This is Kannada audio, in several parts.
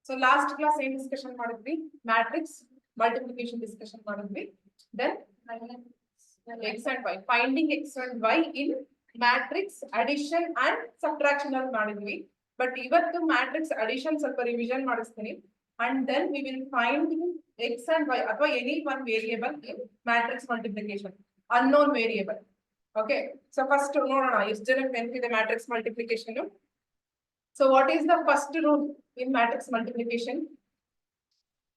So last class ಏನ್ ಡಿಸ್ಕಷನ್ ಮಾಡಿದ್ವಿ, ಮ್ಯಾಟ್ರಿಕ್ಸ್ ಮಲ್ಟಿಪ್ಲಿಕೇಶನ್ ಡಿಸ್ಕಷನ್ ಮಾಡಿದ್ವಿ. Then x and y, finding x and y in matrix addition and subtraction ಅಲ್ಲಿ ಮಾಡಿದ್ವಿ. ಬಟ್ ಇವತ್ತು ಮ್ಯಾಟ್ರಿಕ್ಸ್ ಅಡಿಷನ್ ಸ್ವಲ್ಪ ರಿವಿಷನ್ ಮಾಡಿಸ್ತೀನಿ. And then we will find x and y ಅಥವಾ any one variable in matrix multiplication, unknown variable. Okay, so first ನೋಡೋಣ ಎಷ್ಟು ಜನಕ್ಕೆ ನೆನಪಿದೆ matrix multiplication. So what is the first rule in matrix multiplication?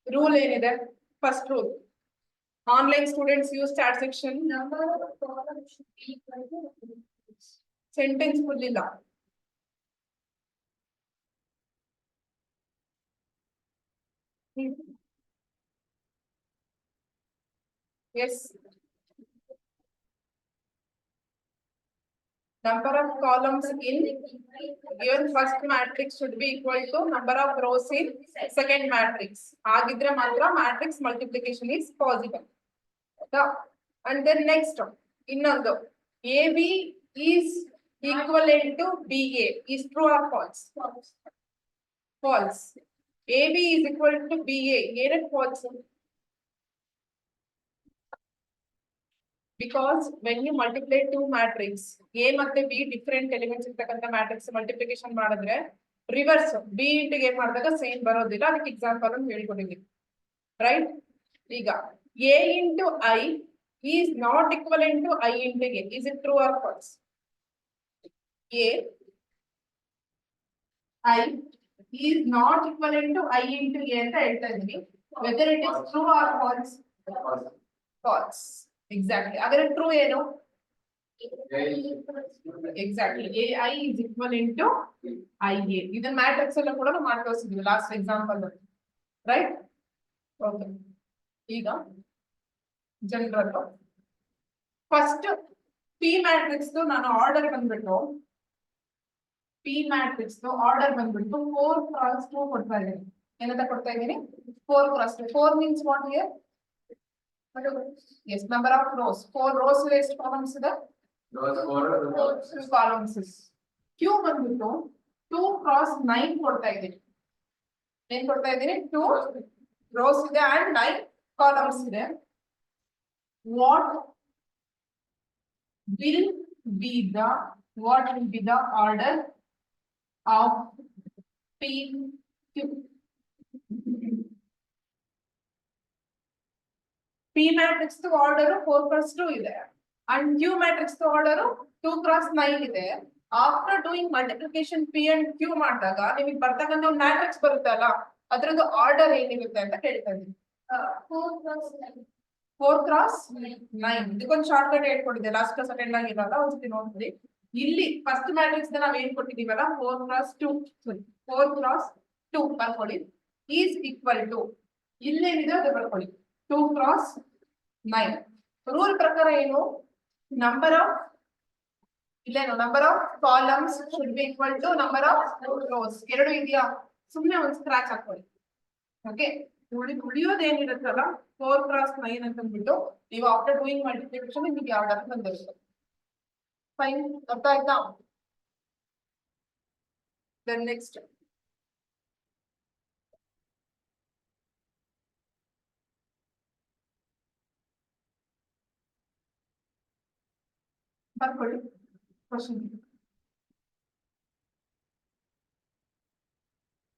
Rule ಏನಿದೆ? First rule. Online students use chat section. Number of columns should be equal to Sentence full ಇಲ್ಲ. Yes. Number of columns in given first matrix should be equal to number of rows in second matrix. Agidre matra matrix multiplication is possible. And then next innondu AB is equivalent to BA is true or false? False. AB is equal to BA. Is false? Because when you multiply two matrix, A ಮತ್ತೆ B different elements ಇರ್ತಕ್ಕಂಥ matrix multiplication ಮಾಡಿದ್ರೆ reverse B into A ಮಾಡಿದಾಗ ಸೇಮ್ ಬರೋದಿಲ್ಲ. ಅದಕ್ಕೆ ಎಕ್ಸಾಂಪಲ್ ಅನ್ನು ಹೇಳ್ಕೊಟ್ಟಿದ್ದೀನಿ, ರೈಟ್? ಈಗ A into I is not equivalent to I into A. Is it true or false? A I is not equivalent to I into A ಅಂತ ಹೇಳ್ತಾ ಇದ್ದೀನಿ. Whether it is true or false? False. Exactly. Agar true ಏನು? Exactly. AI is equivalent to IA. ಇದನ್ನ ಮ್ಯಾಟ್ರಿಕ್ಸ್ ಎಲ್ಲ ಕೂಡ ಮಾಡಿ ತೋರಿಸಿದ್ವಿ ಲಾಸ್ಟ್ ಎಕ್ಸಾಂಪಲ್, ರೈಟ್? ಓಕೆ, ಈಗ ಜನರಲ್ ಫಸ್ಟ್ ಪಿ ಮ್ಯಾಟ್ರಿಕ್ಸ್ ನಾನು ಆರ್ಡರ್ ಬಂದ್ಬಿಟ್ಟು ಪಿ ಮ್ಯಾಟ್ರಿಕ್ಸ್ ಆರ್ಡರ್ ಬಂದ್ಬಿಟ್ಟು 4x2 ಕೊಡ್ತಾ ಇದ್ದೀನಿ. ಏನಂತ ಕೊಡ್ತಾ ಇದ್ದೀನಿ? 4x2. 4 means what here? Yes, number of rows. 4 rows ಎಷ್ಟು columns ಇದೆ? 2 columns. Q ಬಂದ್ಬಿಟ್ಟು 2x9 ಕೊಡ್ತಾ ಇದ್ದೀನಿ. ಏನ್ ಕೊಡ್ತಾ ಇದ್ದೀನಿ? 2 rows ಇದೆ and 9 columns ಇದೆ. What will be the order of PQ? P matrix order 4x2 ಇದೆ and Q matrix order 2x9 ಇದೆ. After doing multiplication P and Q ಮಾಡಿದಾಗ ನಿಮಗೆ ಬರ್ತಕ್ಕಂಥ ಒಂದು ಮ್ಯಾಟ್ರಿಕ್ಸ್ ಬರುತ್ತಲ್ಲ, ಅದರದ್ದು ಆರ್ಡರ್ ಏನಿರುತ್ತೆ ಅಂತ ಹೇಳ್ತಾ ಇದ್ದೀನಿ. 4x9 ಇದಕ್ಕೊಂದು ಶಾರ್ಟ್ ಕಟ್ ಹೇಳ್ಕೊಟ್ಟಿದ್ದೆ ಲಾಸ್ಟ್ ಕ್ಲಾಸ್ ಅಟೆಂಡ್ ಆಗಿರಲ್ಲ, ಒಂದ್ಸತಿ ನೋಡ್ತೀವಿ. ಇಲ್ಲಿ ಫಸ್ಟ್ ಮ್ಯಾಟ್ರಿಕ್ಸ್ ನಾವ್ ಏನ್ ಕೊಟ್ಟಿದೀವಲ್ಲ 4x2 ಬರ್ಕೊಳ್ಳಿ, ಈಸ್ ಈಕ್ವಲ್ ಟು ಇಲ್ಲೇನಿದೆ ಅದು ಬರ್ಕೊಳ್ಳಿ 2x9. ರೂಲ್ ಪ್ರಕಾರ ಏನು? Number of columns should be equal to number of rows. ಎರಡು ಇದೆಯಾ? ಸುಮ್ನೆ ಒಂದು ಸ್ಕ್ರಾಚ್ ಹಾಕೊಳ್ಳಿ. ಓಕೆ, ಉಳಿಯೋದೇನಿರುತ್ತಲ್ಲ 4x9 ಅಂತ ಅಂದ್ಬಿಟ್ಟು ನೀವು ಆಫ್ಟರ್ ಡೂಯಿಂಗ್ ಮಲ್ಟಿಪ್ಲಿಕೇಶನ್ ನಿಮಗೆ ಆರ್ಡರ್ ಬಂದಿರುತ್ತೆ. ಫೈನ್, ಅರ್ಥ ಆಯ್ತಾ? ದೆನ್ ನೆಕ್ಸ್ಟ್ ಬರ್ಕೊಳ್ಳಿ ಕ್ವಶನ್.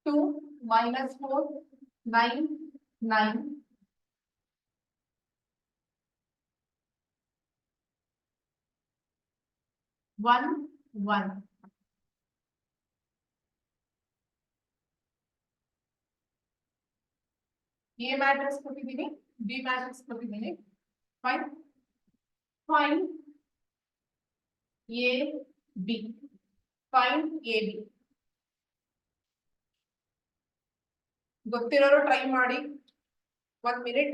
2 - 4 9 9 1 1. A ಮ್ಯಾಟ್ರಿಕ್ಸ್ ಕೊಟ್ಟಿದ್ದೀನಿ, B ಮ್ಯಾಟ್ರಿಕ್ಸ್ ಕೊಟ್ಟಿದ್ದೀನಿ. Fine, fine A B, find AB. ಗೊತ್ತಿರೋರು ಟ್ರೈ ಮಾಡಿ. 1 minute.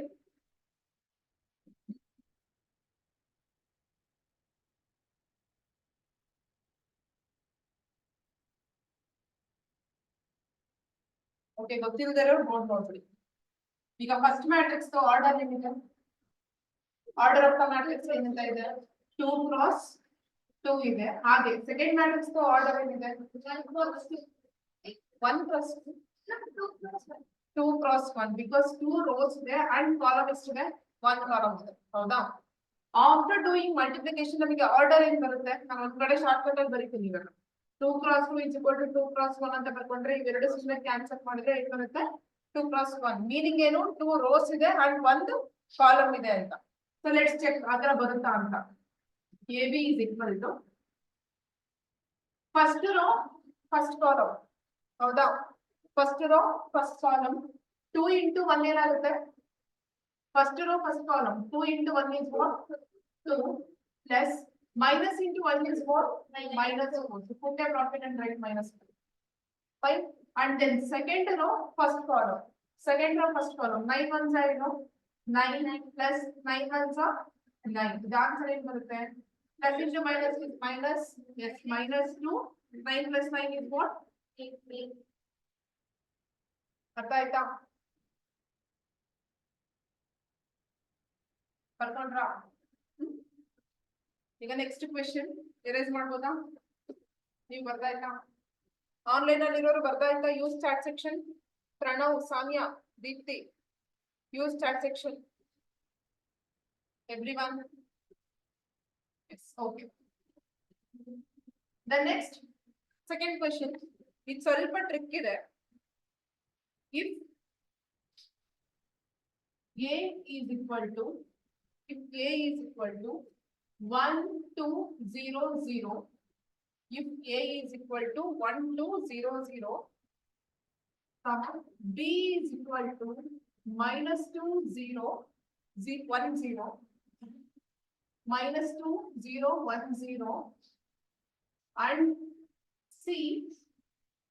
ಓಕೆ, ಗೊತ್ತಿಲ್ಲದಿರೋರು ಬೋರ್ಡ್ ನೋಡ್ಬಿಡಿ. ಈಗ ಫಸ್ಟ್ ಮ್ಯಾಟ್ರಿಕ್ಸ್ ಆರ್ಡರ್ ಏನಿದೆ? ಆರ್ಡರ್ ಆಫ್ ದ ಮ್ಯಾಟ್ರಿಕ್ಸ್ ಏನಂತ ಇದೆ? 2x2 ಇದೆ. ಹಾಗೆ ಸೆಕೆಂಡ್ ಮ್ಯಾಟ್ರಿಕ್ಸ್ ಆರ್ಡರ್ ಏನಿದೆ? 1 + 2. 2 cross 1 because 2 rows there and column is there 1 column ಇದೆ ಹೌದಾ after doing multiplication ನಮಗೆ ಆರ್ಡರ್ ಏನು ಬರುತ್ತೆ ನಾನು ಒಂದು ಕಡೆ ಶಾರ್ಟ್ ಕಟ್ ಅಲ್ಲಿ ಬರೀತೀನಿ ಇವಾಗ 2 cross 2 is equal to 2 cross 1 ಅಂತ ಬರ್ಕೊಂಡ್ರೆ ಇವೆರಡು ಸುಮ್ಮನೆ ಕ್ಯಾನ್ಸಲ್ ಮಾಡಿದ್ರೆ ಏನು ಬರುತ್ತೆ 2 cross 1 ಮೀನಿಂಗ್ ಏನು 2 rows ಇದೆ and ಒಂದು ಕಾಲಮ್ ಇದೆ ಅಂತ ಸೊ ಲೆಟ್ಸ್ ಚೆಕ್ ಅದರ ಬರುತ್ತಾ ಅಂತ AB is equal to first row first column ಹೌದಾ first row first column 2 into 1 ಏನಾಗುತ್ತೆ first row first column 2 into 1 is what 2 plus minus into 1 is what minus 4 so put a bracket and write minus 5 and then second row first column second row first column 9 ones are 9 plus 9 ones are 9 the answer ಏನು ಬರುತ್ತೆ plus into minus is minus yes minus 2 9 plus 9 is what 8 ಅರ್ಥ ಆಯ್ತಾ ಬರ್ಕೊಂಡ್ರಾ ಈಗ ನೆಕ್ಸ್ಟ್ ಕ್ವೆಶ್ಚನ್ ಎರೇಸ್ ಮಾಡ್ಬೋದಾ ನೀವು ಬರ್ದಾಯ್ತಾ ಆನ್ಲೈನ್ ಅಲ್ಲಿ ಇರೋರು ಬರ್ದಾಯ್ತಾ use chat section Pranav Sanya Deepti use chat section everyone yes okay the next second question ಇದು ಸ್ವಲ್ಪ ಟ್ರಿಕ್ ಇದೆ if a is equal to if a is equal to 1 2 0 0 if a is equal to 1 2 0 0 b is equal to minus 2 0 1 0 minus 2 0 1 0 and c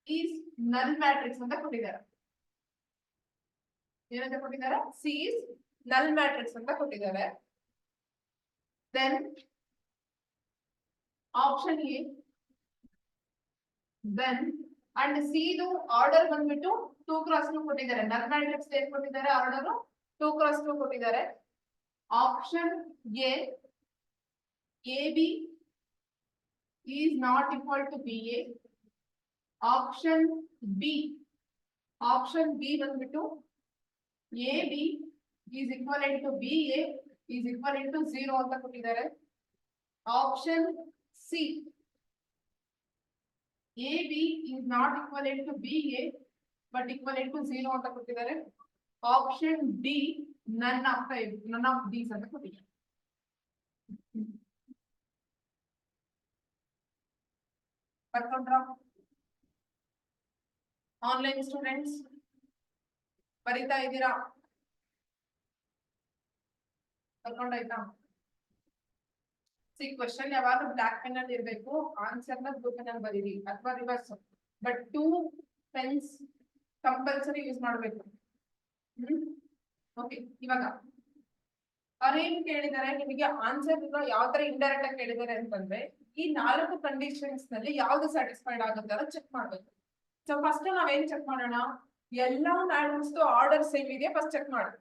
is null matrix ಅಂತ ಕೊಟ್ಟಿದ್ದಾರೆ ಏನಂತ ಕೊಟ್ಟಿದ್ದಾರೆ c is null matrix ಅಂತ ಕೊಟ್ಟಿದ್ದಾರೆ then option a then and c ಇದು ಆರ್ಡರ್ ಬಂದ್ಬಿಟ್ಟು 2 cross 2 ಕೊಟ್ಟಿದ್ದಾರೆ null matrix ಏನು ಕೊಟ್ಟಿದ್ದಾರೆ ಆರ್ಡರ್ 2 cross 2 ಕೊಟ್ಟಿದ್ದಾರೆ option a ab is not equal to ba option b ಬಂದ್ಬಿಟ್ಟು AB is equivalent to BA is equivalent to 0 ಅಂತ ಕೊಟ್ಟಿದ್ದಾರೆ option C AB is not equivalent to BA but equivalent to 0 ಅಂತ ಕೊಟ್ಟಿದ್ದಾರೆ option D none of these ಅಂತ ಕೊಟ್ಟಿದ್ದಾರೆ ಬರ್ಕೊಂಡ್ರಾ ಆನ್ಲೈನ್ ಸ್ಟೂಡೆಂಟ್ಸ್ ಬರೀತಾ ಇದ್ದೀರಾ ಬರ್ಕೊಂಡಾಯ್ತಾ ಸಿ ಕ್ವೆಶ್ಚನ್ ಯಾವಾಗ ಬ್ಲಾಕ್ ಪೆನ್ ಅಲ್ಲಿ ಇರಬೇಕು ಆನ್ಸರ್ ನ ಬ್ಲೂ ಪೆನ್ ಅಲ್ಲಿ ಬರೀರಿ ಅಥವಾ reverse but 2 pens compulsory use ಮಾಡಬೇಕು ಓಕೆ ಇವಾಗ ಅವ್ರೇನ್ ಕೇಳಿದ್ದಾರೆ ನಿಮಗೆ ಆನ್ಸರ್ ಯಾವ ತರ ಇಂಡೈರೆಕ್ಟ್ ಆಗಿ ಕೇಳಿದ್ದಾರೆ ಅಂತಂದ್ರೆ ಈ 4 ಕಂಡೀಷನ್ಸ್ ನಲ್ಲಿ ಯಾವ್ದು ಸ್ಯಾಟಿಸ್ಫೈಡ್ ಆಗುತ್ತೆ ಅಂತ ಚೆಕ್ ಮಾಡ್ಬೇಕು ಸೊ ಫಸ್ಟ್ ನಾವೇನ್ ಚೆಕ್ ಮಾಡೋಣ ಎಲ್ಲಾ ಮ್ಯಾಟ್ರಿಕ್ಸ್ ಆರ್ಡರ್ ಸೇಮ್ ಇದೆಯಾ ಫಸ್ಟ್ ಚೆಕ್ ಮಾಡಿ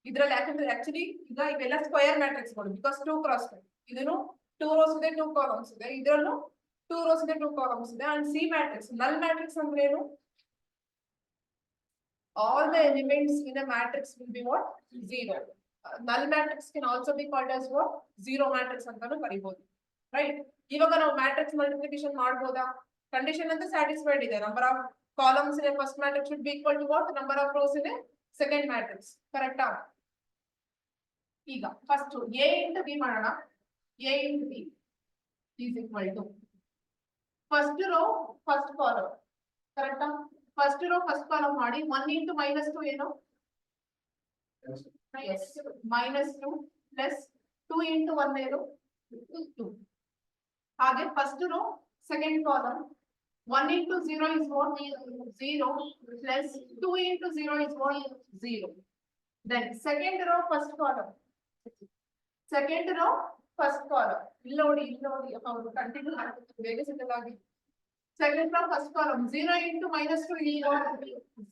ಇದ್ರಲ್ಲಿ ಯಾಕಂದ್ರೆ ಆಕ್ಚುಲಿ ಈಗ ಇವೆಲ್ಲ ಸ್ಕ್ವೇರ್ ಮ್ಯಾಟ್ರಿಕ್ಸ್ ಗಳು ಬಿಕಾಸ್ 2 ಕ್ರಾಸ್ 2 ಇದನ್ನು 2 ರೋಸ್ ಇದೆ 2 ಕಾಲಮ್ಸ್ ಇದೆ ಇದರಲ್ಲೂ 2 ರೋಸ್ ಇದೆ 2 ಕಾಲಮ್ಸ್ ಇದೆ ಅಂಡ್ ಸಿ ಮ್ಯಾಟ್ರಿಕ್ಸ್ ನಲ್ ಮ್ಯಾಟ್ರಿಕ್ಸ್ ಅಂದ್ರೆ ಏನು all the elements in a matrix will be what zero null matrix can also be called as what zero matrix ಅಂತಾನೂ ಕರೀಬಹುದು ರೈಟ್ ಇವಾಗ ನಾವು ಮ್ಯಾಟ್ರಿಕ್ಸ್ ಮಲ್ಟಿಪ್ಲಿಕೇಶನ್ ಮಾಡಬಹುದಾ ಕಂಡೀಷನ್ ಅಂತ ಸ್ಯಾಟಿಸ್ಫೈಡ್ ಇದೆ number of columns in a first matrix should be equal to what number of rows in a second matrix correct ಈಗ ಫಸ್ಟ್ a into b ಮಾಡೋಣ a into b is equal to first row first column correct first row first column ಮಾಡಿ 1 into minus 2 ಏನು yes minus 2 plus 2 into 1 ಏನು 2 ಹಾಗೆ first row second column 1 into 0 is what 0 plus 2 into 0 is what 0 then second row first column ಇಲ್ಲಿ ನೋಡಿ ಅವರು ಕಂಟಿನ್ಯೂ ಮಾಡ್ತಾರೆ ಬೇಗ ಸೆಟಲ್ ಆಗಿ second row first column 0 into minus 2 is what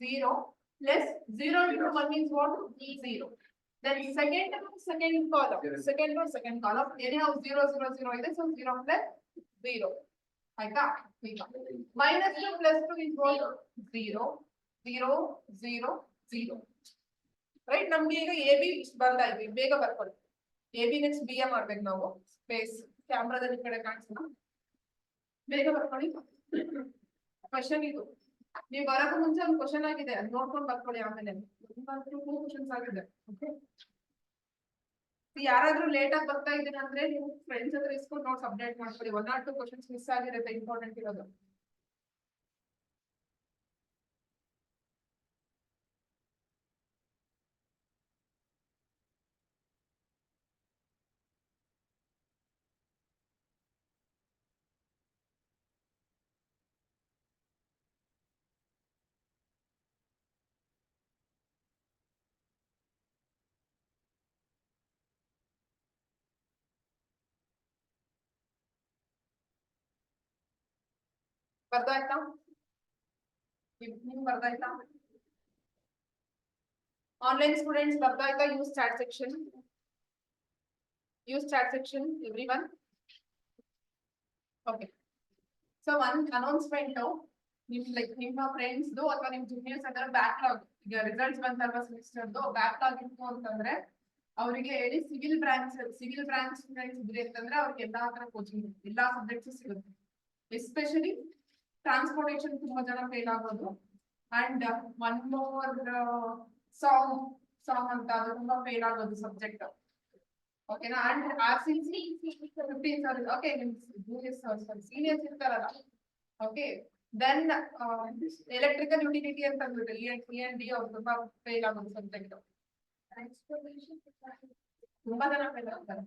0 plus 0 into 1 is what 0 then second column anyhow 0 0 0 ಇದೆ so 0 plus 0 ಆಯ್ತಾ ಈಗ minus 2 plus 2 is what 0 0 0 0 right. ನಮ್ಗೆ ಈಗ ಎ ಬಿ ಇಷ್ಟು ಬರ್ತಾ ಇದ್ವಿ, ಬೇಗ ಬರ್ಕೊಳ್ಳಿ. A B next B A ಮಾಡ್ಬೇಕು ನಾವು. ಸ್ಪೇಸ್ ಕ್ಯಾಮ್ರಾದಲ್ಲಿ ಈ ಕಡೆ ಕಾಣಿಸೋಣ, ಬೇಗ ಬರ್ಕೊಳ್ಳಿ. ಕ್ವಶನ್ ಇದು, ನೀವು ಬರೋದು ಮುಂಚೆ ಒಂದು ಕ್ವಶನ್ ಆಗಿದೆ, ಅದು ನೋಡ್ಕೊಂಡು ಬರ್ಕೊಳ್ಳಿ. ಆಮೇಲೆ 2 ಕ್ವಶನ್ಸ್ ಆಗಿದೆ. ಓಕೆ, ಯಾರಾದ್ರೂ ಲೇಟ್ ಆಗಿ ಬರ್ತಾ ಇದ್ದೀರಾ ಅಂದ್ರೆ ನೀವು ಫ್ರೆಂಡ್ಸ್ ಹತ್ರ ಇಸ್ಕೊಂಡು ನೋಟ್ಸ್ ಅಪ್ಡೇಟ್ ಮಾಡ್ಕೊಳ್ಳಿ. 1 or 2 ಕ್ವಶನ್ಸ್ ಮಿಸ್ ಆಗಿರುತ್ತೆ, ಇಂಪಾರ್ಟೆಂಟ್ ಇರೋದು. ಬರ್ದಾಯ್ತಾ? ನಿಮ್ಗೆ ಬರ್ದಾಯ್ತಾ? ಆನ್ಲೈನ್ ಸ್ಟೂಡೆಂಟ್ಸ್ ಬರ್ದಾಯ್ತಾ? Use chat section, use chat section everyone. Okay, so ಒಂದು ಅನೌನ್ಸ್ಮೆಂಟ್, ನಿಮ್ಮ ಫ್ರೆಂಡ್ಸ್ ಅಥವಾ ನಿಮ್ ಜೂನಿಯರ್ಸ್ ಅದರ ಬ್ಯಾಕ್ಲಾಗ್, ಈಗ ರಿಸಲ್ಟ್ಸ್ ಬಂತಲ್ವಾ ಸೆಮಿಸ್ಟರ್ದು, ಬ್ಯಾಕ್ಲಾಗ್ ಇತ್ತು ಅಂತಂದ್ರೆ ಅವರಿಗೆ ಹೇಳಿ. ಸಿವಿಲ್ ಬ್ರಾಂಚ್ ಸ್ಟೂಡೆಂಟ್ಸ್ ಇದ್ರೆ ಅಂತಂದ್ರೆ ಅವ್ರಿಗೆ ಎಲ್ಲಾ ತರ ಕೋಚಿಂಗ್, ಎಲ್ಲಾ ಸಬ್ಜೆಕ್ಟ್ಸ್ ಸಿಗುತ್ತೆ. ಎಸ್ಪೆಷಲಿ ಟ್ರಾನ್ಸ್ಪೋರ್ಟೇಷನ್ ತುಂಬಾ ಜನ ಫೇಲ್ ಆಗೋದು. ಅಂಡ್ ಒನ್ ಮೋರ್ ಸಾಂಗ್ ಅಂತ, ಅದು ತುಂಬಾ ಫೇಲ್ ಆಗೋದು ಸಬ್ಜೆಕ್ಟ್. ಓಕೆನಾ? And RCC 15,000. ಓಕೆ, ನಿಮ್ ಸೀನಿಯರ್ಸ್ ಇರ್ತಾರಲ್ಲ. ಓಕೆ, ದೆನ್ ಎಲೆಕ್ಟ್ರಿಕಲ್ ಯುಟಿಲಿಟಿ ಅಂತ ಅಂದ್ಬಿಟ್ಟು END ಅವ್ರು ತುಂಬಾ ಫೇಲ್ ಆಗೋದು ಸಬ್ಜೆಕ್ಟ್. ತುಂಬಾ ಜನ ಫೇಲ್ ಆಗ್ತಾರೆ.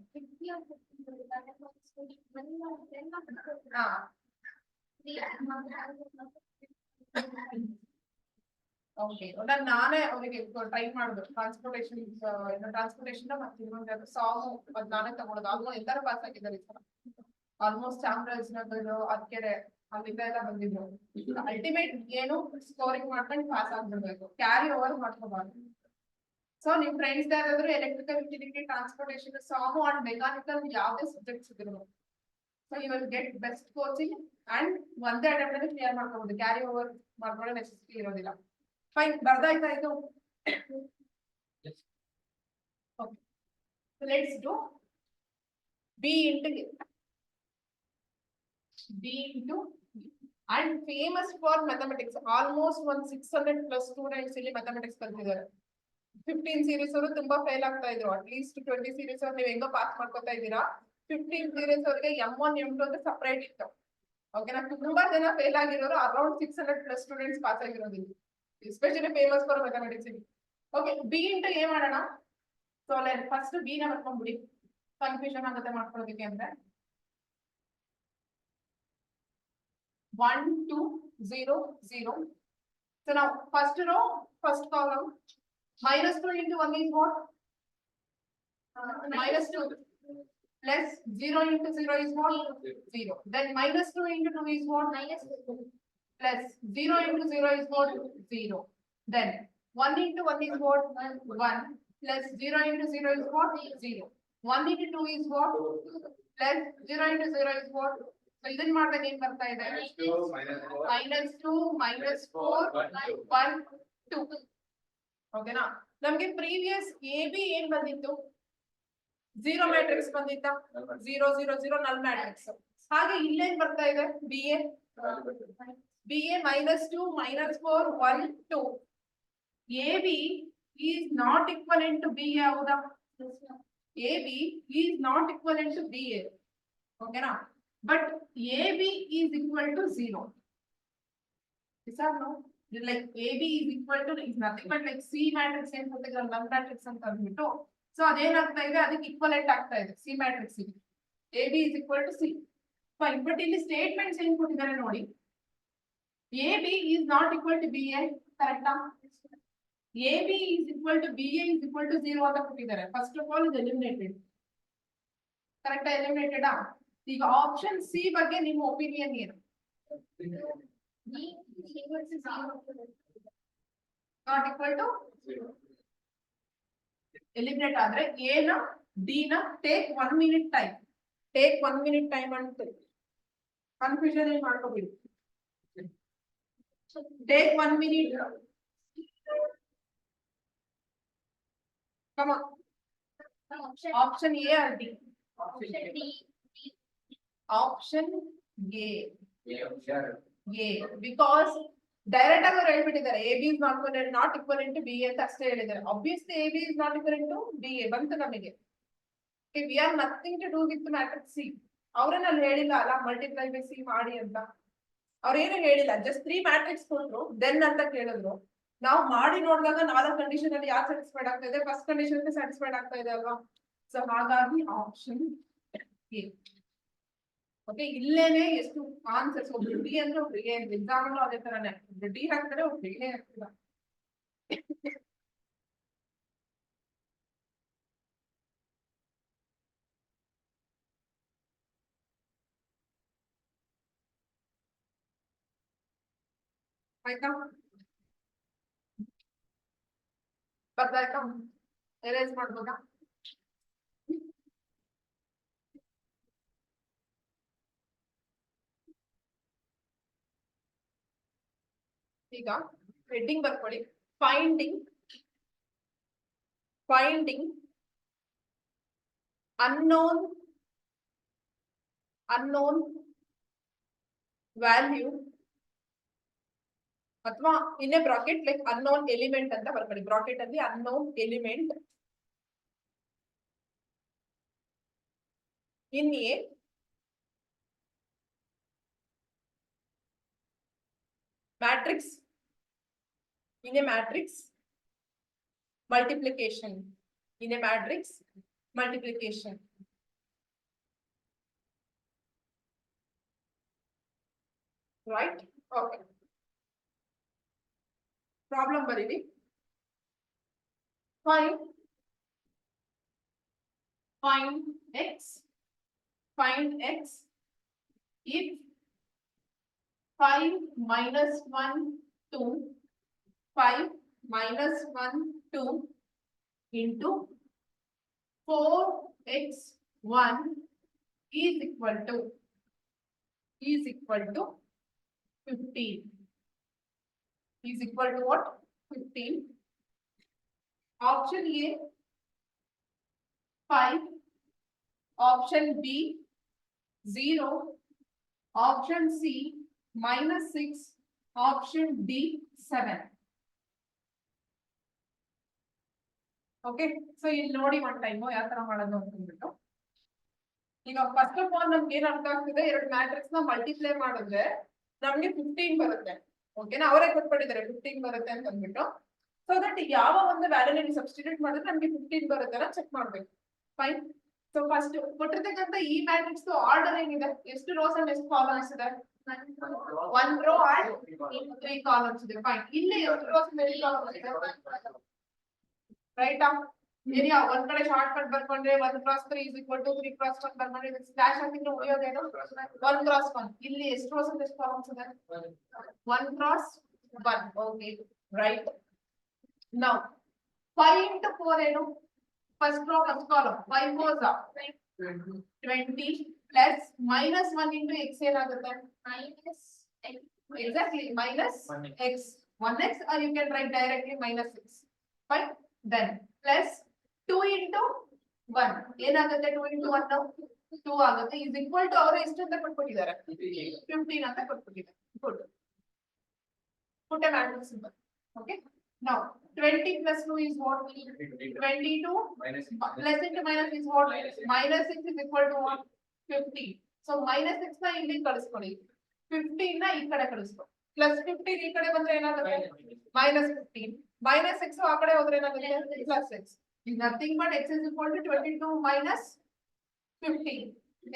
ಹಾ, ಓಕೆ, ನಾನೇ ಅವರಿಗೆ ಟ್ರೈ ಮಾಡುದು. ಟ್ರಾನ್ಸ್ಪೋರ್ಟೇಷನ್ ಮತ್ತೆ ಇನ್ನೊಂದು ಸಾಂಗ್, ಅದು ನಾನೇ ತಗೊಳ್ಳೋದು. ಆಲ್ಮೋಸ್ಟ್ ಎಲ್ಲರೂ ಪಾಸ್ ಆಗಿದ್ದಾರೆ ಈ ಸಲ. ಆಲ್ಮೋಸ್ಟ್ ಚಾಮರಾಜನಗರ, ಅರ್ಕೆರೆ ಅಲ್ಲಿಂದ ಎಲ್ಲ ಬಂದಿದ್ರು. ಅಲ್ಟಿಮೇಟ್ ಏನು ಸ್ಕೋರಿಂಗ್ ಮಾಡ್ಕೊಂಡು ಪಾಸ್ ಆಗ್ಬಿಡ್ಬೇಕು, ಕ್ಯಾರಿ ಓವರ್ ಮಾಡ್ಕೋಬಾರ್ದು. ಸೊ ನಿಮ್ ಫ್ರೆಂಡ್ಸ್ ಯಾರಾದ್ರೂ ಎಲೆಕ್ಟ್ರಿಕಲ್ ಯುಟಿಲಿಟಿ, ಟ್ರಾನ್ಸ್ಪೋರ್ಟೇಷನ್, ಸಾಂಗ್ ಅಂಡ್ ಮೆಕ್ಯಾನಿಕಲ್ ಯಾವುದೇ ಸಬ್ಜೆಕ್ಟ್ಸ್ ಇದ್ರು, so you will get best coaching and ಒಂದೇ ಅಟೆಂಪ್ಟ್ ಅಲ್ಲಿ ಕ್ಲಿಯರ್ ಮಾಡ್ಕೋಬಹುದು. ಕ್ಯಾರಿ ಓವರ್ ಮಾಡ್ಕೊಳ್ಳೋ ನೆಸೆಸಿಟಿ ಇರೋದಿಲ್ಲ. ಫೈನ್, ಬರ್ದಾಯ್ತಾ ಇದು? Okay, let's do B into and famous for mathematics. Almost 600+ students ಇಲ್ಲಿ ಮ್ಯಾಥಮೆಟಿಕ್ಸ್ ಕಲ್ತಿದ್ದಾರೆ. 15 ಸೀರೀಸ್ ಅವರು ತುಂಬಾ ಫೇಲ್ ಆಗ್ತಾ ಇದ್ರು. ಅಟ್ಲೀಸ್ಟ್ 20 ಸೀರೀಸ್ ಅವ್ರು ನೀವು ಹೆಂಗೋ ಪಾಸ್ ಮಾಡ್ಕೊತಾ ಇದ್ದೀರಾ. 15 ಸೀರೀಸ್ ಅವರಿಗೆ M1 M2 ಅಂತ ಸಪರೇಟ್ ಇತ್ತು. ಓಕೆನಾ? ತುಂಬಾ ಜನ ಫೇಲ್ ಆಗಿರೋರು, ಅರೌಂಡ್ 600+ ಸ್ಟೂಡೆಂಟ್ಸ್ ಪಾಸ್ ಆಗಿರೋದಿಲ್ಲ, especially famous for mathematics. Okay, B into A ಮಾಡೋಣ. ಸೊ ಫಸ್ಟ್ B ನ ಬರ್ಕೊಂಡ್ಬಿಡಿ, ಕನ್ಫ್ಯೂಷನ್ ಆಗುತ್ತೆ ಮಾಡ್ಕೊಳ್ಳೋದಕ್ಕೆ ಅಂದ್ರೆ. 1 2 0 0. So now first row, first column, -2 into 1 is what? -2 plus 0 into 0 is what? 0. Then -2 into 2 is what? -2 plus 0 into 0 is what? 0. Then 1 into 1 is what? 1 plus 0 into 0 is what? 0. 1 into 2 is what? Plus 0 into 0 is what? So ಇದನ್ನ ಮಾಡಿದಾಗ ಏನ್ ಬರ್ತಾ ಇದೆ? -2 -4 1 2. ಓಕೆನಾ? ನಮ್ಗೆ ಪ್ರೀವಿಯಸ್ AB ಏನ್ ಬಂದಿತ್ತು? 0 ಮ್ಯಾಟ್ರಿಕ್ಸ್ ಬಂದಿತ್ತಾ? 0 0 0 ನಲ್ ಮ್ಯಾಟ್ರಿಕ್ಸ್. ಹಾಗೆ ಇಲ್ಲೇನ್ ಬರ್ತಾ ಇದೆ? BA -2 -4 1 2. AB is not equivalent to BA. ಹೌದಾ? AB is not equivalent to BA. ಓಕೆನಾ? But AB is equal to 0. Is that no? Like AB is equal to is nothing but like C matrix ಏನು ಕೊಟ್ಟಿದ್ರು, null matrix ಅಂತ ಅಂದ್ಬಿಟ್ಟು. ಸೊ ಅದೇನಾಗ್ತಾ ಇದೆ, ಅದಕ್ಕೆ ಈಕ್ವಲೆಂಟ್ ಆಗ್ತಾ ಇದೆ C ಮ್ಯಾಟ್ರಿಕ್ಸ್ ಗೆ. AB is equal to C. Fine, but ಇಲ್ಲಿ ಸ್ಟೇಟ್ಮೆಂಟ್ಸ್ ಏನ್ ಕೊಟ್ಟಿದ್ದಾರೆ ನೋಡಿ. AB is not equal to BA, ಕರೆಕ್ಟಾ? AB is equal to BA is equal to 0 ಅಂತ ಕೊಟ್ಟಿದ್ದಾರೆ. ಫಸ್ಟ್ ಆಫ್ ಆಲ್ ಇದು ಎಲಿಮಿನೇಟೆಡ್. ಕರೆಕ್ಟಾ? ಎಲಿಮಿನೇಟೆಡ್. ಈಗ ಆಪ್ಷನ್ ಸಿ ಬಗ್ಗೆ ನಿಮ್ಮ ಒಪಿನಿಯನ್ ಏನು? ನಾಟ್ ಈಕ್ವಲ್ ಟು ಎಲಿಮಿನೇಟ್ ಆದ್ರೆ ಎ ನ ಡಿ ನ take 1 minute time, take 1 minute time ಅಂತ ಕನ್ಫ್ಯೂಷನ್ ಏನ್ ಮಾಡ್ಕೋಬೇಡಿ. Take 1 minute Come on. Option A or D? Option D. Option A. A. Because direct ಆಗಿ ಹೇಳ್ಬಿಟ್ಟಿದ್ದಾರೆ A B is not equal to B ಅಂತ ಅಷ್ಟೇ ಹೇಳಿದ್ದಾರೆ. Obviously A B is not equal to B A ಬಂತು ನಮಗೆ. We are nothing to do with matrix C. ಅವ್ರನ್ನ ಅಲ್ಲಿ ಹೇಳಿಲ್ಲ ಅಲ್ಲ ಮಲ್ಟಿಪ್ಲೈ ಬೈ ಸಿ ಮಾಡಿ ಅಂತ. ಅವ್ರೇನು ಹೇಳಿಲ್ಲ, ಜಸ್ಟ್ 3 ಮ್ಯಾಟ್ರಿಕ್ಸ್ ಕೊಟ್ರು, ದೆನ್ ಅಂತ ಕೇಳಿದ್ರು. ನಾವು ಮಾಡಿ ನೋಡಿದಾಗ 4 ಕಂಡೀಷನ್ ಅಲ್ಲಿ ಯಾರು ಸ್ಯಾಟಿಸ್ಫೈಡ್ ಆಗ್ತಾ ಇದೆ, ಫಸ್ಟ್ ಕಂಡೀಷನ್ ಸ್ಯಾಟಿಸ್ಫೈಡ್ ಆಗ್ತಾ ಇದೆ ಅಲ್ವಾ. ಸೊ ಹಾಗಾಗಿ ಆಪ್ಷನ್ ಎ. ಓಕೆ, ಇಲ್ಲೇನೆ ಎಷ್ಟು ಆನ್ಸರ್ಸ್, ಒಬ್ರು ಡಿ ಅಂದ್ರೆ ಒಬ್ರು ಎ ಅಂತ. ಎಕ್ಸಾಮ್ ಅಲ್ಲೂ ಅದೇ ತರನೇ, ಒಬ್ರು ಡಿ ಹಾಕ್ತಾರೆ ಒಬ್ರು ಎ ಹಾಕ್ತಿಲ್ಲ. ಆಯ್ತಾ, ಬರ್ದಾಯ್ತಾ, ಎರೇಸ್ ಮಾಡ್ಬೋದಾ? ಈಗ ಹೆಡ್ಡಿಂಗ್ ಬರ್ಕೊಳ್ಳಿ, ಫೈಂಡಿಂಗ್ unknown ವ್ಯಾಲ್ಯೂ ಅಥವಾ ಇನ್ನೇ ಬ್ರಾಕೆಟ್ ಲೈಕ್ unknown ಎಲಿಮೆಂಟ್ ಅಂತ ಬರ್ಕೊಳ್ಳಿ. ಬ್ರಾಕೆಟ್ ಅಲ್ಲಿ unknown element in a matrix, in a matrix multiplication, in a matrix multiplication. Right? Okay. Problem ಬರೀರಿ. Find x if 5 minus 1 2 5 minus 1 2 into 4x1 is equal to 15. Is equal to what? 15. Option A 5, option B 0, option C -6, option D 7. Okay, so ಇಲ್ಲಿ ನೋಡಿ ಒನ್ ಟೈಮ್ ಯಾವ ತರ ಮಾಡೋದು ಅಂತಂದ್ಬಿಟ್ಟು. ಈಗ ಫಸ್ಟ್ ಆಫ್ ಆಲ್ ನಮ್ಗೆ ಏನ್ ಅರ್ಥ ಆಗ್ತಿದೆ, 2 ಮ್ಯಾಟ್ರಿಕ್ಸ್ ನ ಮಲ್ಟಿಪ್ಲೈ ಮಾಡಿದ್ರೆ ನಮ್ಗೆ 15 ಬರುತ್ತೆ. ಓಕೆನಾ, ಅವರೇ ಕೊಟ್ಬಿಟ್ಟಿದ್ದಾರೆ 15 ಬರುತ್ತೆ ಅಂತ ಅಂದ್ಬಿಟ್ಟು. ಸೊ ದಟ್ ಯಾವ ಒಂದು ವ್ಯಾಲ್ಯೂ ನೀವು ಸಬ್ಸ್ಟಿಟ್ಯೂಟ್ ಮಾಡಿದ್ರೆ ನಮ್ಗೆ 15 ಬರುತ್ತೆ ಅಂತ ಚೆಕ್ ಮಾಡ್ಬೇಕು. ಫೈನ್. ಸೊ ಫಸ್ಟ್ ಕೊಟ್ಟಿರ್ತಕ್ಕಂಥ ಈ ಮ್ಯಾಟ್ರಿಕ್ಸ್ ಆರ್ಡರ್ ಏನಿದೆ, ಎಷ್ಟು ರೋಸ್ ಅಂಡ್ ಎಷ್ಟು ಕಾಲಮ್ಸ್ ಇದೆ? 1 ರೋ ಅಂಡ್ 3 ಕಾಲಮ್ಸ್ ಇದೆ. ಫೈನ್. ಇಲ್ಲಿ ಎಷ್ಟು ರೋಸ್ ಅಂಡ್ ಎಷ್ಟು ಕಾಲಮ್ಸ್ ಇದೆ? ರೈಟಾ? ಏರಿಯಾ ಒಂದ್ ಕಡೆ ಶಾರ್ಟ್ ಕಟ್ ಬರ್ಕೊಂಡ್ರೆ 1 cross 3 is equal to 3 cross 1 ಬರ್ಕೊಂಡ್ರೆ ಸ್ಲಾಶ್ ಹಾಕಿದ್ರೆ ಉಳಿಯೋದೇನು? 1 cross 1. ಇಲ್ಲಿ ಎಷ್ಟು ರೋಸ್ ಅಂಡ್ ಎಷ್ಟು ಕಾಲಮ್ಸ್ ಇದೆ? 1 cross 1. Okay, right. Now 5 into 4 ಏನು? First row first column 5 4s are 20 plus -1 into x ಏನಾಗುತ್ತೆ? Exactly, minus x. 1x, or you can write directly -6. Fine. Then plus 2 into 1 ಏನಾಗುತ್ತೆ? 2 into 1 2 ಆಗುತ್ತೆ. is equal to ಅವರು ಎಷ್ಟು ಅಂತ ಕೊಟ್ಬಿಟ್ಟಿದ್ದಾರೆ? 15 ಅಂತ ಕೊಟ್ಬಿಟ್ಟಿದ್ದಾರೆ. Good. put a matrix symbol. Okay. Now 20 plus 2 is what? 22. Plus into minus is what? -6 is equal to what? 15. So -6 ನ ಇಲ್ಲಿ ಕಳಿಸ್ಕೊಳ್ಳಿ, 15 ನ ಈ ಕಡೆ ಕಳಿಸ್ಕೊಳ್ಳಿ. ಪ್ಲಸ್ 15 ಈ ಕಡೆ ಬಂದ್ರೆ ಏನಾಗುತ್ತೆ? -15. -6 ಆ ಕಡೆ ಹೋದ್ರೆ ಏನಾಗುತ್ತೆ? +6. is nothing but x is equal to 22 minus 15.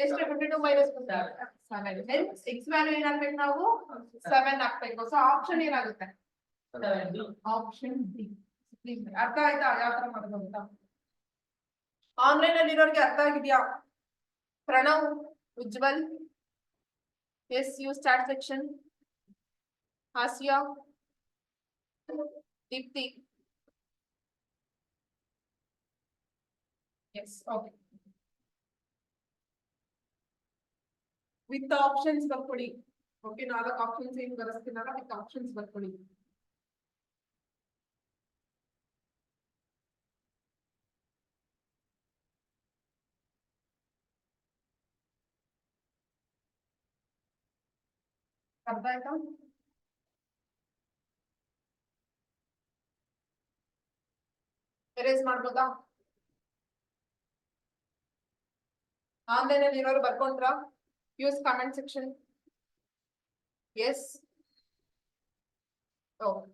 ಎಷ್ಟು? 22 minus 7. Hence x ವ್ಯಾಲ್ಯೂ ಏನಾಗಬೇಕು? ನಾವು 7 ಹಾಕ್ಬೇಕು. ಸೊ ಆಪ್ಷನ್ ಏನಾಗುತ್ತೆ? Option D. ಅರ್ಥ ಆಯ್ತಾ ಯಾವ ತರ ಮಾಡೋದು ಅಂತ? ಆನ್ಲೈನ್ ಅಲ್ಲಿ ಇರೋರಿಗೆ ಅರ್ಥ ಆಗಿದ್ಯಾ? Pranav, Ujwal, yes you start section, Hasya, Deepti. Yes, okay. With options ಬರ್ಕೊಳ್ಳಿ. ಓಕೆ, 4 ಆಪ್ಷನ್ಸ್ ಏನು ಬರೆಸ್ತೀನಲ್ಲ, ವಿತ್ ಆಪ್ಷನ್ಸ್ ಬರ್ಕೊಳ್ಳಿ. ಅರ್ಥ ಆಯ್ತಾ? ಎರೇಸ್ ಮಾಡ್ಬೋದಾ? ಆನ್ಲೈನ್ ಅಲ್ಲಿ ಇರೋರು ಬರ್ಕೊಂಡ್ರ? Use comment section. Yes. Okay.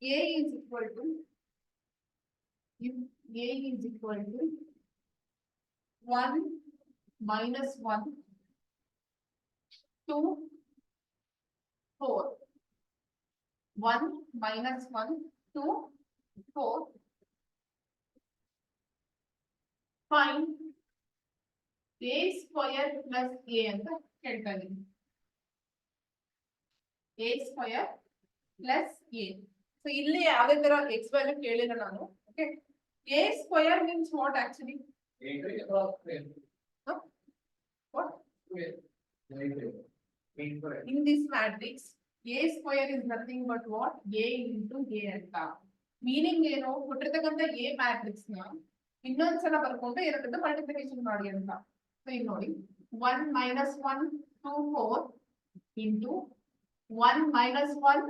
A is equal to, if A is equal to 1 minus 1 2 4. 1 minus 1 2 4. Find A square plus A ಅಂತ ಹೇಳ್ತಾ ಇದೀನಿ. A square plus A. So ಇಲ್ಲಿ ಯಾವುದೇ ತರ x ವ್ಯಾಲ್ಯೂ ಕೇಳಿಲ್ಲ ನಾನು. Okay. A square means what actually? Huh? What? In this matrix, A square is nothing but what? A into A ಅಂತ. ಮೀನಿಂಗ್ ಏನು? ಕೊಟ್ಟಿರ್ತಕ್ಕಂಥ A ಮ್ಯಾಟ್ರಿಕ್ಸ್ ನ ಇನ್ನೊಂದ್ಸಲ ಬರ್ಕೊಂಡು ಎರಡರಿಂದ ಮಲ್ಟಿಪ್ಲಿಕೇಶನ್ ಮಾಡಿ ಅಂತ. ಸೊ ಇಲ್ಲಿ ನೋಡಿ 1 minus 1 2 4 into 1 minus 1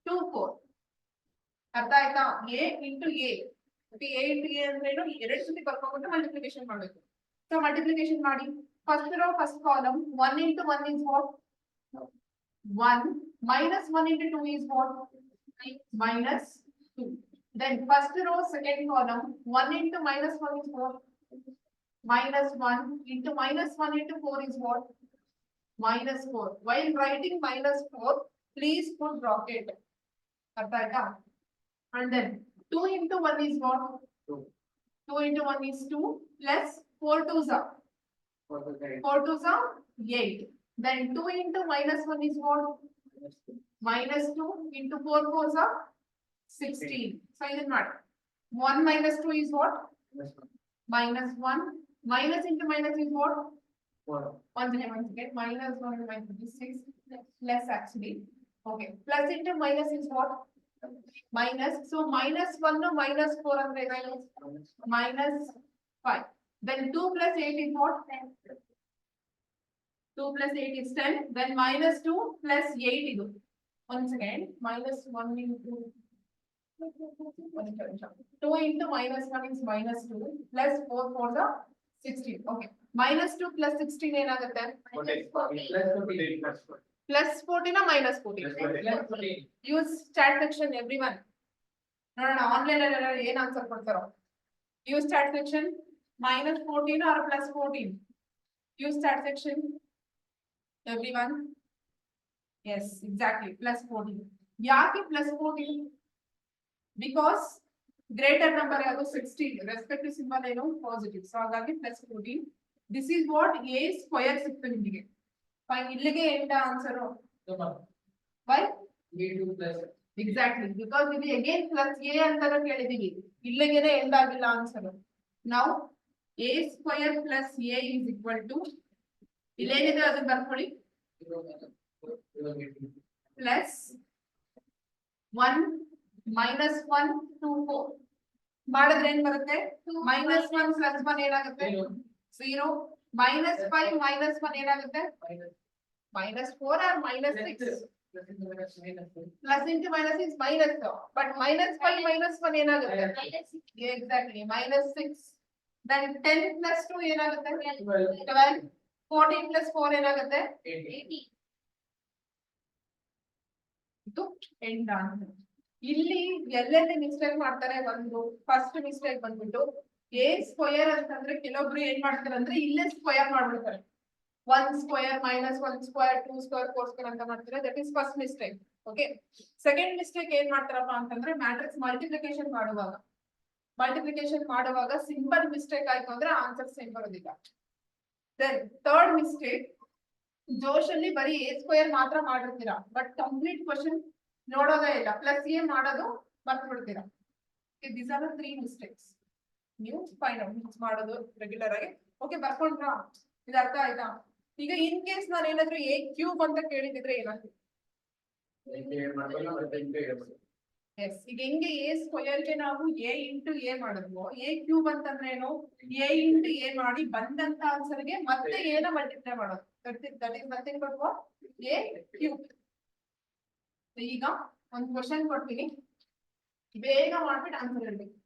2 4. ಅರ್ಥ ಆಯ್ತಾ? A into A. A into A ಅಂದ್ರೆ ಏನು? ಎರಡು ಸತಿ ಬರ್ಕೊಂಡು ಮಲ್ಟಿಪ್ಲಿಕೇಶನ್ ಮಾಡಬೇಕು. ಸೊ ಮಲ್ಟಿಪ್ಲಿಕೇಶನ್ ಮಾಡಿ. First row first column 1 into 1 is what? 1 minus 1 into 2 is what? Minus 2. Then first row second column 1 into minus 1 is what? Minus 1 into minus 1 into 4 is what? Minus 4. While writing minus 4, please put bracket. Artha aita? And then 2 into 1 is what? 2 into 1 is 2 plus 4 2s are 4 2s are 8. Then 2 into minus 1 is what? Minus 2 into 4 4s are 16. So it is not 1 minus 2 is what? Minus 1. Minus into minus is what? 1 minus 1 minus 6 less actually. Okay. Plus into minus is what? Minus. So minus 1 to minus 4 and minus 5. Then 2 plus 8 is what? 2 plus 8 is 10. Then minus 2 plus 8 is. Once again, minus 1 into 2 into minus 1 is minus 2 plus 4 for the 16. Okay. Minus 2 plus 16 ಏನಾಗುತ್ತೆ? Plus 14 minus 14. Use chat section everyone. ನೋಡೋಣ ಆನ್ಲೈನ್ ಅಲ್ಲಿ ಏನು ಆನ್ಸರ್ ಕೊಡ್ತಾರೋ. Use chat section minus 14 or plus 14. Use chat section everyone. Yes, exactly plus 14. ಯಾಕೆ plus 14? Because greater number ಯಾವುದು 16. Respective symbol ಏನು? Positive. So ಹಾಗಾಗಿ plus 14. This is what A square ಸಿಕ್ತು ನಿಮಗೆ. Fine. ಇಲ್ಲಿಗೆ ಎಂತ ಆನ್ಸರ್? Why? Exactly. Because ಇದು again plus A ಅಂತಾನೆ ಕೇಳಿದೀವಿ. ಇಲ್ಲಿಗೆನೆ ಎಂಡ್ ಆಗಿಲ್ಲ answer. Now A square plus A is equal to ಇಲ್ಲೇನಿದೆ ಅದನ್ನ ಬರ್ಕೊಳ್ಳಿ. Plus 1 minus 1 2 4. ಮಾಡಿದ್ರೆ ಏನ್ ಬರುತ್ತೆ? minus 1 plus 1 ಏನಾಗುತ್ತೆ? 0. minus 5 minus 1 ಏನಾಗುತ್ತೆ? minus 4 or minus 6. Plus into minus is minus. But minus 5 minus 1 ಏನಾಗುತ್ತೆ? Exactly. minus 6. Then 10 plus 2 ಏನಾಗುತ್ತೆ? 12. 14 plus 4 ಏನಾಗುತ್ತೆ? 18. ಇದು ಎಂಡ್ ಆನ್ಸರ್. ಇಲ್ಲಿ ಎಲ್ಲೆಲ್ಲಿ ಮಿಸ್ಟೇಕ್ ಮಾಡ್ತಾರೆ? ಒಂದು ಫಸ್ಟ್ ಮಿಸ್ಟೇಕ್ ಬಂದ್ಬಿಟ್ಟು A ಸ್ಕ್ವೇರ್ ಅಂತಂದ್ರೆ ಕೆಲವೊಬ್ರು ಏನ್ ಮಾಡ್ತಾರೆ ಅಂದ್ರೆ ಇಲ್ಲೇ ಸ್ಕ್ವೇರ್ ಮಾಡ್ಬಿಡ್ತಾರೆ. 1 square minus 1 square 2 square 4 square ಅಂತ ಮಾಡ್ತಾರೆ. That is first mistake. Okay. Second mistake ಏನ್ ಮಾಡ್ತಾರಪ್ಪ ಅಂತಂದ್ರೆ ಮ್ಯಾಟ್ರಿಕ್ಸ್ ಮಲ್ಟಿಪ್ಲಿಕೇಶನ್ ಮಾಡುವಾಗ ಸಿಂಪಲ್ ಮಿಸ್ಟೇಕ್ ಆಯ್ತು ಅಂದ್ರೆ ಆನ್ಸರ್ ಸೇಮ್ ಬರೋದಿಲ್ಲ. ದೆನ್ ಥರ್ಡ್ ಮಿಸ್ಟೇಕ್, ಜೋಶ್ ಅಲ್ಲಿ ಬರೀ A ಸ್ಕ್ವೇರ್ ಮಾತ್ರ ಮಾಡಿರ್ತೀರಾ, ಬಟ್ ಕಂಪ್ಲೀಟ್ ಕ್ವಶನ್ ನೋಡೋದೇ ಇಲ್ಲ. ಪ್ಲಸ್ A ಮಾಡೋದು ಮರ್ತು ಬಿಡ್ತೀರಾ. These are the 3 mistakes. ನೀವು ಫೈಂಡ್ ಔಟ್ ಮಾಡೋದು ರೆಗ್ಯುಲರ್ ಆಗಿ. ಓಕೆ, ಬರ್ಕೊಂಡ್ರಾ? ಇದು ಅರ್ಥ ಆಯ್ತಾ? ಈಗ ಇನ್ ಕೇಸ್ ನಾನು ಏನಾದ್ರು ಎ ಕ್ಯೂಬ್ ಅಂತ ಕೇಳಿದಿದ್ರೆ ಏನಾಗ್ತದೆ? ಎಸ್, ಈಗ ಹೆಂಗೆ ಎ ಸ್ಕ್ವಯರ್ ಗೆ ನಾವು ಎ ಇಂಟು ಎ ಮಾಡಿದ್ವು, ಎ ಕ್ಯೂಬ್ ಅಂತಂದ್ರೆ ಏನು? ಎ ಇಂಟು ಎ ಮಾಡಿ ಬಂದಂತ ಆನ್ಸರ್ ಗೆ ಮತ್ತೆ ಎನ ಮಲ್ಟಿಪ್ಲೈ ಮಾಡೋದು. That is nothing but what? A cube. ಈಗ ಒಂದು ಕ್ವಶನ್ ಕೊಡ್ತೀನಿ, ಬೇಗ ಮಾಡ್ಬಿಟ್ಟು ಆನ್ಸರ್ ಹೇಳ್ಬೇಕು.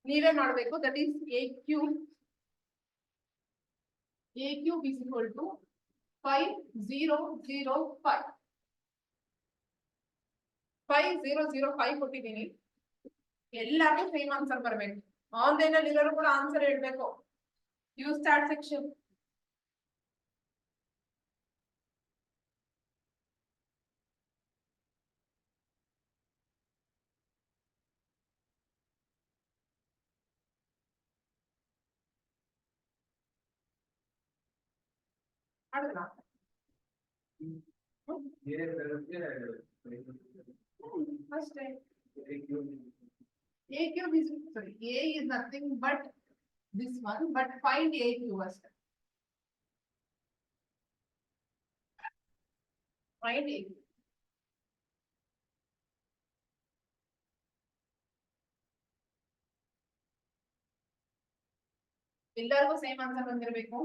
ನೀವೇ ಮಾಡ್ಬೇಕು. That is A cube is equal to 5005. 5005 ಕೊಟ್ಟಿದ್ದೀನಿ. ಎಲ್ಲಾರ್ಗೂ ಸೇಮ್ ಆನ್ಸರ್ ಬರ್ಬೇಕು. ಆನ್ಲೈನ್ ಅಲ್ಲಿ ಎಲ್ಲರೂ ಕೂಡ ಆನ್ಸರ್ ಹೇಳ್ಬೇಕು. You start section. ಮಾಡಿದ್ರಾ? ಅಷ್ಟೇ. A cube is, sorry, A is nothing but this one, but find A cube ಅಷ್ಟೇ. Find A cube. ಎಲ್ಲರಿಗೂ ಸೇಮ್ ಆನ್ಸರ್ ಬಂದಿರಬೇಕು.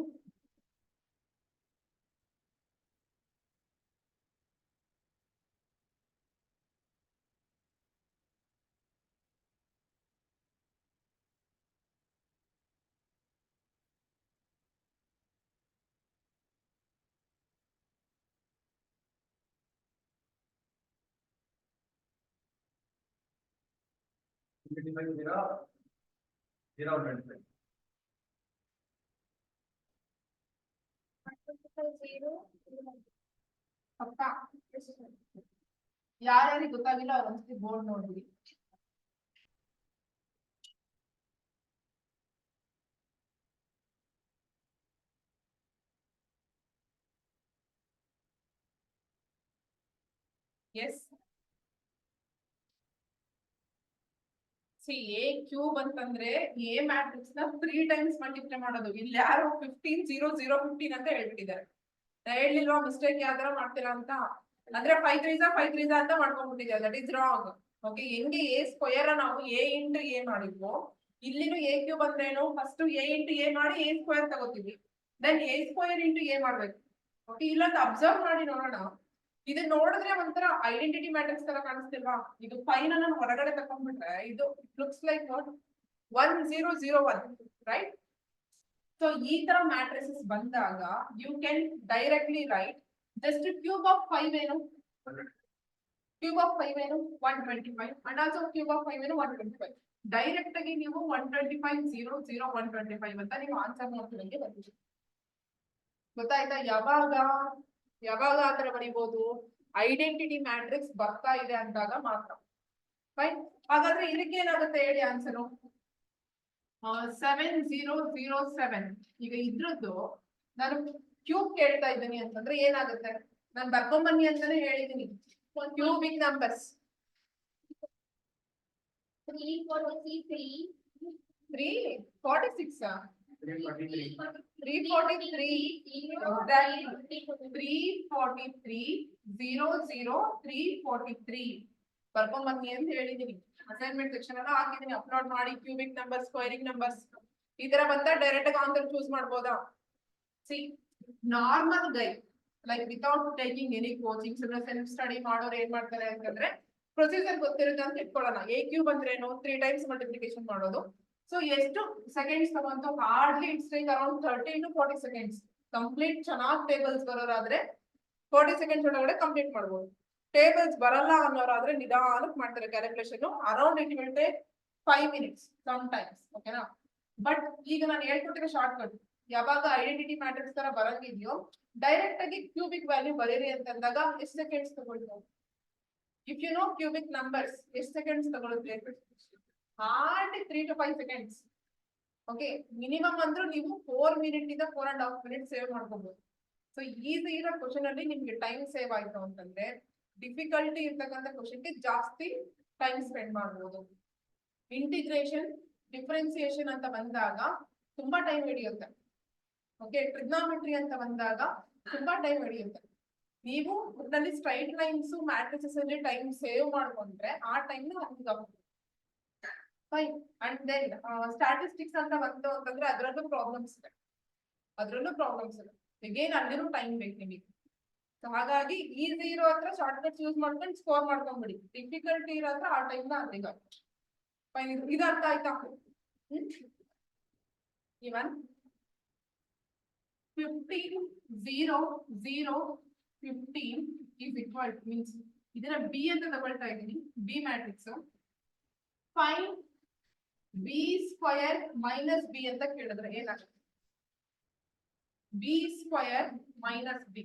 ಪಕ್ಕಾ? ಯಾರ್ಯಾರಿಗೆ ಗೊತ್ತಾಗಿಲ್ಲ ಅವ್ರ ಒಂದ್ಸತಿ ಬೋರ್ಡ್ ನೋಡ್ಬಿಡಿ. ಎಸ್, ಸಿ ಎ ಕ್ಯೂಬ್ ಅಂತಂದ್ರೆ ಎ ಮ್ಯಾಟ್ರಿಕ್ಸ್ ನ 3 ಟೈಮ್ಸ್ ಮಲ್ಟಿಪ್ಲೈ ಮಾಡೋದು. ಇಲ್ಲಿ ಯಾರು 15 0 0 15 ಅಂತ ಹೇಳ್ಬಿಟ್ಟಿದ್ದಾರೆ. ಹೇಳಿಲ್ವಾ ಮಿಸ್ಟೇಕ್ ಯಾವ್ದಾರ ಮಾಡ್ತೀರಾ ಅಂತ? ಅಂದ್ರೆ 5 3 ಅಂತ ಮಾಡ್ಕೊಂಡ್ಬಿಟ್ಟಿದ್ದಾರೆ. That is wrong. ಓಕೆ, ಹೆಂಗೆ ಎ ಸ್ಕ್ವಯರ್ ನಾವು ಎ ಇಂಟು ಎ ಮಾಡಿದ್ವು, ಇಲ್ಲಿನೂ ಎ ಕ್ಯೂಬ್ ಅಂದ್ರೆ ಏನು? ಫಸ್ಟ್ ಎ ಇಂಟು ಎ ಮಾಡಿ ಎ ಸ್ಕ್ವಯರ್ ತಗೋತೀವಿ, then A square into A ಮಾಡ್ಬೇಕು. ಓಕೆ, ಇಲ್ಲೊಂದು ಅಬ್ಸರ್ವ್ ಮಾಡಿ ನೋಡೋಣ. ಇದನ್ನ ನೋಡಿದ್ರೆ ಒಂಥರ ಐಡೆಂಟಿಟಿ ಮ್ಯಾಟ್ರಿಕ್ಸ್ ತರ ಕಾಣಿಸ್ತಿಲ್ವಾ? ಇದು ಫೈನ್ ಅನ್ನ ಹೊರಗಡೆ ತಕೊಂಡ್ಬಿಟ್ರೆ ಇದು looks like what? 1001, right? So ಈ ತರ ಮ್ಯಾಟ್ರಿಸಸ್ ಬಂದಾಗ you can directly write just cube of 5 ಏನು? ಕ್ಯೂಬ್ ಆಫ್ 5 ಏನು? 125 ಅಂಡ್ ಆಲ್ಸೋ ಕ್ಯೂಬ್ ಆಫ್ 5 ಏನು? 125. ಡೈರೆಕ್ಟ್ ಆಗಿ ನೀವು 125 0 0 125 ಅಂತ ನೀವು ಆನ್ಸರ್ ಮಾಡ್ತಿರಂಗೆ ಬರ್ತೀವಿ. ಗೊತ್ತಾಯ್ತಾ? ಯಾವಾಗ ಆತರ ಬರೀಬಹುದು? ಐಡೆಂಟಿಟಿ ಮ್ಯಾಟ್ರಿಕ್ಸ್ ಬರ್ತಾ ಇದೆ ಅಂದಾಗ ಮಾತ್ರ. ಫೈನ್. ಹಾಗಾದ್ರೆ ಇದಕ್ಕೆ ಏನಾಗುತ್ತೆ ಹೇಳಿ ಆನ್ಸರು? 7007. ಈಗ ಇದ್ರದ್ದು ನಾನು ಕ್ಯೂಬ್ ಕೇಳ್ತಾ ಇದ್ದೀನಿ ಅಂತಂದ್ರೆ ಏನಾಗುತ್ತೆ? ನಾನು ಬರ್ಕೊಂಬನ್ನಿ ಅಂತಾನೆ ಹೇಳಿದೀನಿ. ಕ್ಯೂಬಿಕ್ ನಂಬರ್ಸ್ 346 343 343 0 0 343 ಬರ್ಕೊಂಬನ್ನಿ ಅಂತ ಹೇಳಿದೀನಿ. ಅಸೈನ್ಮೆಂಟ್ ಸೆಕ್ಷನ್ ಅಲ್ಲ ಹಾಕಿದೀನಿ, ಅಪ್ಲೋಡ್ ಮಾಡಿ. ಕ್ಯೂಬಿಕ್ ನಂಬರ್ಸ್, ಸ್ಕ್ವೇರಿಂಗ್ ನಂಬರ್ಸ್ ಈ ತರ ಬಂದ ಡೈರೆಕ್ಟ್ ಆಗಿ ಆನ್ಸರ್ ಚೂಸ್ ಮಾಡ್ಬೋದಾ? See normal guy like without taking any coaching self study ಮಾಡೋರು ಏನ್ ಮಾಡ್ತಾರೆ ಅಂತಂದ್ರೆ ಪ್ರೊಸೀಜರ್ ಗೊತ್ತಿರುತ್ತೆ ಅಂತ ಇಟ್ಕೊಳ್ಳೋಣ. ಎ ಕ್ಯೂಬ್ ಅಂದ್ರೆ ಏನು? 3 ಟೈಮ್ಸ್ ಮಲ್ಟಿಪ್ಲಿಕೇಶನ್ ಮಾಡೋದು. ಸೊ ಎಷ್ಟು ಸೆಕೆಂಡ್ಸ್ ತಗೊಂಡು? Hardly it's take around 30 to 40 seconds. Complete ಚೆನ್ನಾಗಿ ಟೇಬಲ್ಸ್ ಬರೋರಾದ್ರೆ 40 seconds ಒಳಗಡೆ ಕಂಪ್ಲೀಟ್ ಮಾಡ್ಬೋದು. ಟೇಬಲ್ಸ್ ಬರಲ್ಲ ಅನ್ನೋರಾದ್ರೆ ನಿಧಾನಕ್ಕೆ ಮಾಡ್ತಾರೆ calculation. Around it will take 5 minutes some times. ಓಕೆನಾ? ಬಟ್ ಈಗ ನಾನು ಹೇಳ್ಕೊಟ್ಟಿರೋ ಶಾರ್ಟ್ ಕಟ್ ಯಾವಾಗ ಐಡೆಂಟಿಟಿ ಮ್ಯಾಟ್ರಿಕ್ಸ್ ತರ ಬರಂಗಿದ್ಯೋ ಡೈರೆಕ್ಟ್ ಆಗಿ ಕ್ಯೂಬಿಕ್ ವ್ಯಾಲ್ಯೂ ಬರೀರಿ ಅಂತಂದಾಗ ಎಷ್ಟು ಸೆಕೆಂಡ್ಸ್ ತಗೊಳ್ತಾರೆ? If you know cubic numbers ಎಷ್ಟು ಸೆಕೆಂಡ್ಸ್ ತಗೊಳುತ್ತೆ? Hard 3 to 5 seconds. Okay, minimum ಅಂದ್ರೂ ನೀವು 4 minutes ಇಂದ 4.5 minutes ಸೇವ್ ಮಾಡ್ಕೋಬಹುದು. ಸೊ ಈಸಿ ಇರೋ ಕ್ವಶನ್ ಅಲ್ಲಿ ನಿಮ್ಗೆ ಟೈಮ್ ಸೇವ್ ಆಯ್ತು ಅಂತಂದ್ರೆ ಡಿಫಿಕಲ್ಟಿ ಇರ್ತಕ್ಕಂಥ ಕ್ವಶನ್ಗೆ ಜಾಸ್ತಿ ಟೈಮ್ ಸ್ಪೆಂಡ್ ಮಾಡ್ಬೋದು. ಇಂಟಿಗ್ರೇಷನ್ ಡಿಫ್ರೆನ್ಸಿಯೇಷನ್ ಅಂತ ಬಂದಾಗ ತುಂಬಾ ಟೈಮ್ ಹಿಡಿಯುತ್ತೆ. ಓಕೆ, ಟ್ರಿಗ್ನಾಮೆಟ್ರಿ ಅಂತ ಬಂದಾಗ ತುಂಬಾ ಟೈಮ್ ಹಿಡಿಯುತ್ತೆ. ನೀವು ಒಟ್ಟಿನಲ್ಲಿ ಸ್ಟ್ರೈಟ್ ಲೈನ್ಸ್ ಮ್ಯಾಟ್ರಿಸಸ್ ಅಲ್ಲಿ ಟೈಮ್ ಸೇವ್ ಮಾಡ್ಕೊಂಡ್ರೆ ಆ time fine. And then statistics ಅಂತ ಬಂತು ಅಂತಂದ್ರೆ ಅದರಲ್ಲೂ ಪ್ರಾಬ್ಲಮ್ಸ್ ಇದೆ. ಅಗೇನ್ ಅಲ್ಲಿನೂ ಟೈಮ್ ಬೇಕು ನಿಮಗೆ. ಸೊ ಹಾಗಾಗಿ ಈಸಿ ಇರೋ ಹತ್ರ ಶಾರ್ಟ್ ಕಟ್ಸ್ ಯೂಸ್ ಮಾಡ್ಕೊಂಡು ಸ್ಕೋರ್ ಮಾಡ್ಕೊಂಡ್ಬಿಡಿ. ಡಿಫಿಕಲ್ಟಿ ಇರೋ ಹತ್ರ ಆ ಟೈಮ್ ನ ಅಲ್ಲಿಗ ಫೈನ್. ಇದು ಅರ್ಥ ಆಯ್ತಾ? Even 15 0 0 15 is equal to means ಇದನ್ನ ಬಿ ಅಂತ ತಗೊಳ್ತಾ ಇದ್ದೀನಿ, B matrix. Fine B square minus B ಅಂತ ಕೇಳಿದ್ರೆ ಏನಾಗುತ್ತೆ? B square minus B.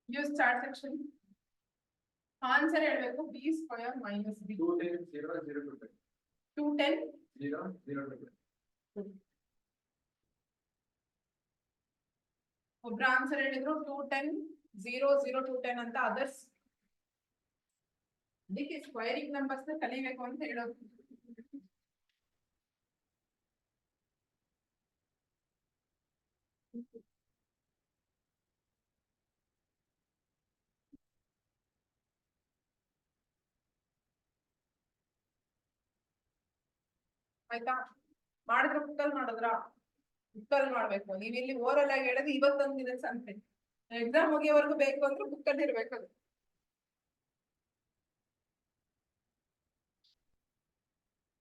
Use chart section. Answer ಹೇಳ್ಬೇಕು. B square minus B. 210 0 0 210 210 0 0 210. ಒಬ್ರ ಆನ್ಸರ್ ಹೇಳಿದ್ರು 210 0 0 210 ಅಂತ. ಅದರ್ಸ್ ಅದಕ್ಕೆ ಸ್ಕ್ವೈರಿಂಗ್ ನಂಬರ್ಸ್ ನ ಕಲಿಬೇಕು ಅಂತ ಹೇಳೋದು. ಆಯ್ತಾ? ಮಾಡಿದ್ರೆ ಬುಕ್ಕಲ್ ಮಾಡಿದ್ರ? ಬುಕ್ಕಲ್ ಮಾಡ್ಬೇಕು. ನೀವ್ ಇಲ್ಲಿ ಓರಲ್ ಆಗಿ ಹೇಳೋದು ಇವತ್ತೊಂದು ದಿನ ಸಂತೆ, ಎಕ್ಸಾಮ್ ಮುಗಿಯೋವರೆಗೂ ಬೇಕು ಅಂದ್ರೆ ಬುಕ್ಕಲ್ಲಿ ಇರ್ಬೇಕು ಅದು.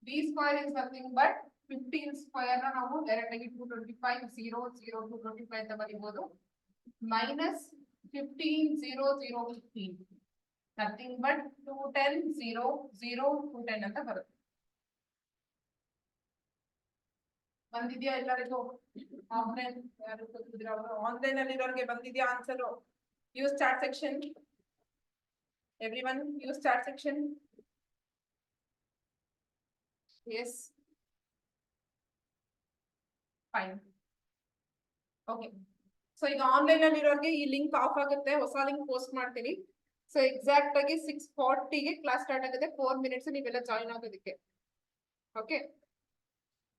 B square is nothing but 15 square ನ ನಾವು ಡೈರೆಕ್ಟ್ ಆಗಿ 225 0 0 225 ಅಂತ ಬರೀಬಹುದು. ಮೈನಸ್ 15 0 0 15 ನಥಿಂಗ್ ಬಟ್ 210 0 0 210 ಅಂತ ಬರುತ್ತೆ. ಬಂದಿದ್ಯಾ ಎಲ್ಲರಿಗೂ? ಆನ್ಲೈನ್ ಯಾರು ಕೂತಿದ್ರ ಅವರು ಆನ್ಲೈನ್ ಅಲ್ಲಿ ಇರೋರಿಗೆ ಬಂದಿದ್ಯಾ answer? Use chart section. Everyone use chart section. Yes, fine. Okay, so ಈಗ ಆನ್ಲೈನ್ ಅಲ್ಲಿ ಇರೋರಿಗೆ ಈ ಲಿಂಕ್ ಆಫ್ ಆಗುತ್ತೆ, ಹೊಸ ಲಿಂಕ್ ಪೋಸ್ಟ್ ಮಾಡ್ತೀನಿ. ಸೊ ಎಕ್ಸಾಕ್ಟ್ ಆಗಿ 6:40 ಗೆ ಕ್ಲಾಸ್ ಸ್ಟಾರ್ಟ್ ಆಗುತ್ತೆ. 4 minutes ನೀವೆಲ್ಲ ಜಾಯಿನ್ ಆಗೋದಕ್ಕೆ. ಓಕೆ.